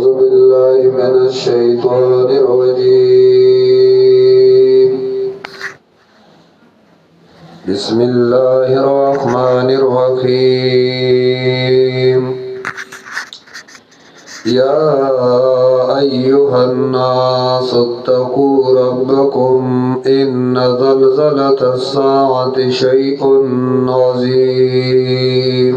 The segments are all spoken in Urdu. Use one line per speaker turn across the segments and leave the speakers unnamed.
أعوذ بالله من الشيطان الرجيم بسم الله الرحمن الرحيم يا أيها الناس اتقوا ربكم إن زلزلة الساعة شيء عظيم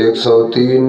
103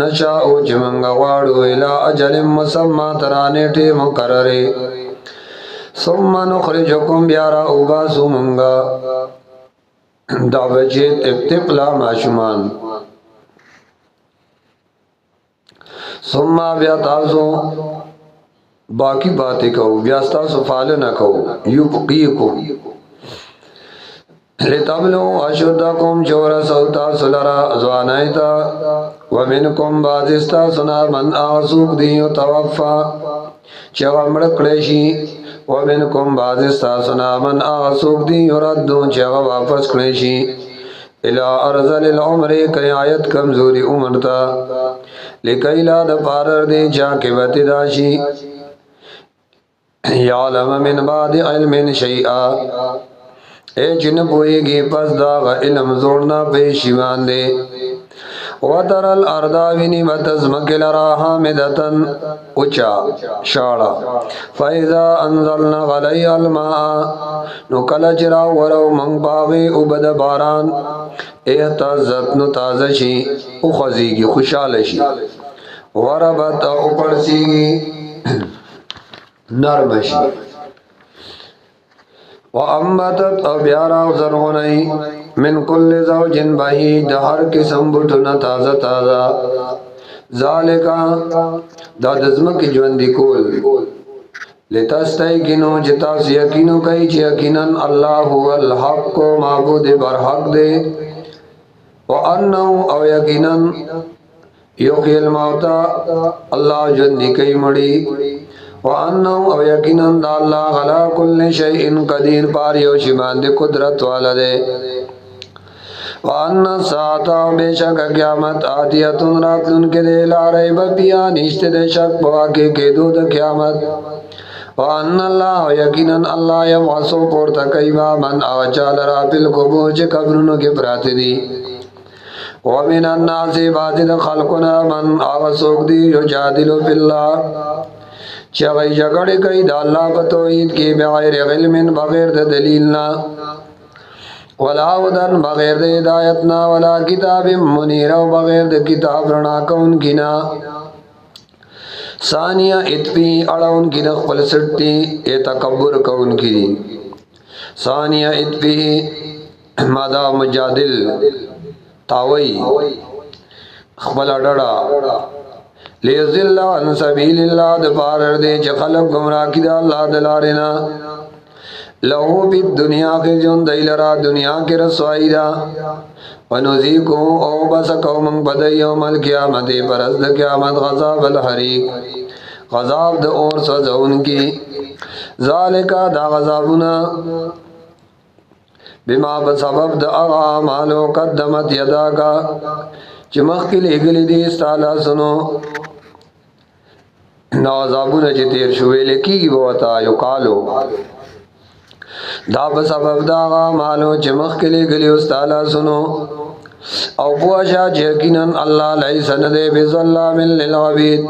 نشاء چې منګه غواړو الى اجل مسمى ترانیټه مقرره ثم نخرجكم بیا را اوباسو منګه دا بچی تپلا ماشومان ثم بیا تاسو باقی باتیں کہو بیا تاسو فعال نہ کہو یبقیکم لتبلو اشدکم چور سوتا سلرا ازوانایتا ومنکم بازستا سنا من آسوک دیو توفا چغا مڑکلیشی ومنکم بازستا سنا من آسوک دیو ردو چغا واپس کلیشی الى ارزل العمر کئی آیت کمزوری عمرتا لکی لا دپارر دی چاکی بتداشی یعلم من بعد علم شیئا اے جن پوئے گی پس داغ علم زورنا پیشیوان دے وَتَرَ الْأَرْضَ وَنِبَتَزْمَكِ لَرَا حَامِدَةً اچا شاڑا فَإِذَا أَنزَلْنَا عَلَيْهَا الْمَاءَ نُکَلَ چرا ورو منگ باغی عبد باران احتزت نتازشی اخذیگی خوشالشی وربت اپرسیگی نرمشی وَأَمَّتَتْ أَبْيَارَ زَرْغُنَئِ من کل زوجن بہی دہر قسم بٹنا تازہ تازہ ذالکا دا دزم کی جوندی کول لتستیقنو جتاس یقینو کئی چی یقیناً اللہ هو الحق کو معبود برحق دے وَأَنَّهُ او یقیناً یحیی الموتا اللہ جوندی کئی مڑی وَأَنَّهُ او یقیناً دا اللہ علا کل شیئن قدیر پاریو شباند قدرت والدے وَأَنَّ السَّاعَةَ بے شک قیامت آتیتن راتن کے دے لا ریب پیا نیشت دے شک پواکے کے دود قیامت وَأَنَّ اللَّهَ یقیناً اللہ یبعثو پورتا کئیبا من آچال را بالقبور چے قبرنو کے پراتے دی وَمِنَ النَّاسِ بَعْضِ خَلْقُنَا من آغسوک دی یجادلو فی اللہ چغی جگڑ کئی دا اللہ پتوید کی بغیر علم بغیر دا دلیلنا ولا ودن بغیر دے ہدایتنا ولا کتاب منیر و بغیر دے کتاب رنا کون کنا ثانیہ اتفی اڑاون کی نقبل سٹی اے تکبر کون کی ثانیہ اتفی مادا مجادل تاوی خبل اڑڑا لیزل عن سبیل اللہ دپارر دے چھ خلق گمراہ کی دا اللہ دلارنا لہو بی دنیا کے جن دیلرا دنیا کے رسوائی دا ونزیکو او بسکو من بدی یوم القیامت پرست قیامت غذاب الحریق غذاب دا اور سزون کی ذالکا دا غذابنا بما بسبب دا اغا مالو قدمت یدا کا چمخ کی لگلی دی استالا سنو نوازابون چی تیر شوئے لکی گی بوتا یقالو دا بسبب داغا مالو چمخ کلی گلی استالا سنو او پوشا چیکنن اللہ لیس ندے بظلام للعبید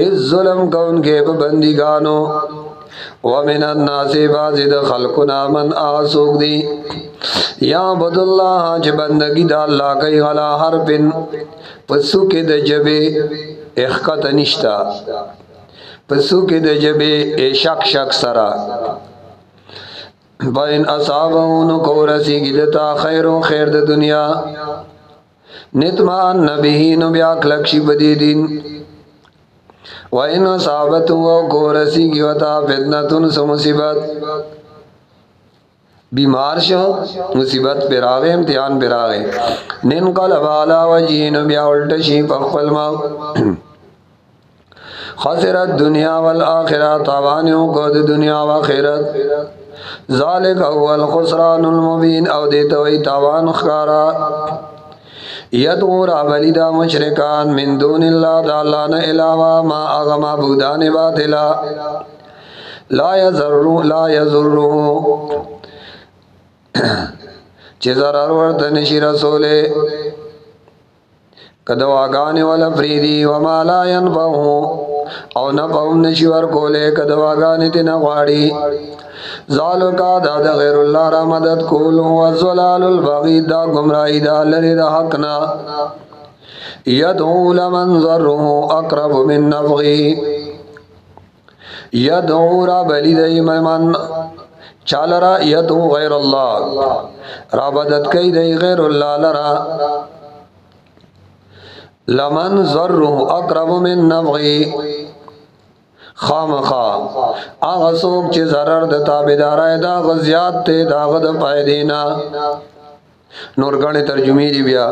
اس ظلم کون کے پبندگانو ومن الناس بازد خلقنا من آسوک دی یا عبد اللہ چی بندگی دا اللہ کئی غلا حرفن پسو کے دجبے اخقت نشتا پسو کے دجبے اے شک شک سرا بین اصابون کو رسی گدتا خیر و خیر د دنیا نتمان نبیین بیاک لکشی بدیدین و این اصابتو کو رسی گیوتا فتنتن سمصیبت بیمار شو مصیبت پر آگے امتحان پر آگے ننقلب علا وجین بیا الٹشی پخفل ماو خسرت دنیا والآخرہ تاوانیوں کو دنیا و آخرت ذالک هو الخسران المبین او دیتوی تاوان خکارا یدعو رابلی دا مشرکان من دون اللہ دا اللہ نا علاوہ ما اغما بودان باطلا لا یزرو چی ضرر ورطنشی رسولے کدواگانی والا فریدی وما لا ینفعو او نفعو نشیور کولے کدواگانی تینا غاڑی ذالکا دا دا غیر اللہ را مدد کولو والزلال البغید دا گمرائی دا لری دا حقنا یدعو لمن ضره اقرب من نفعه یدعو را بلی دی من چال را یدعو غیر اللہ را بدت کئی دی غیر اللہ لرا لمن ضره اقرب من نفعه خامخا آغا سوک چی ضرر دا تابدارای دا غزیات تے دا غد پائدینا نورگانی ترجمی دی بیا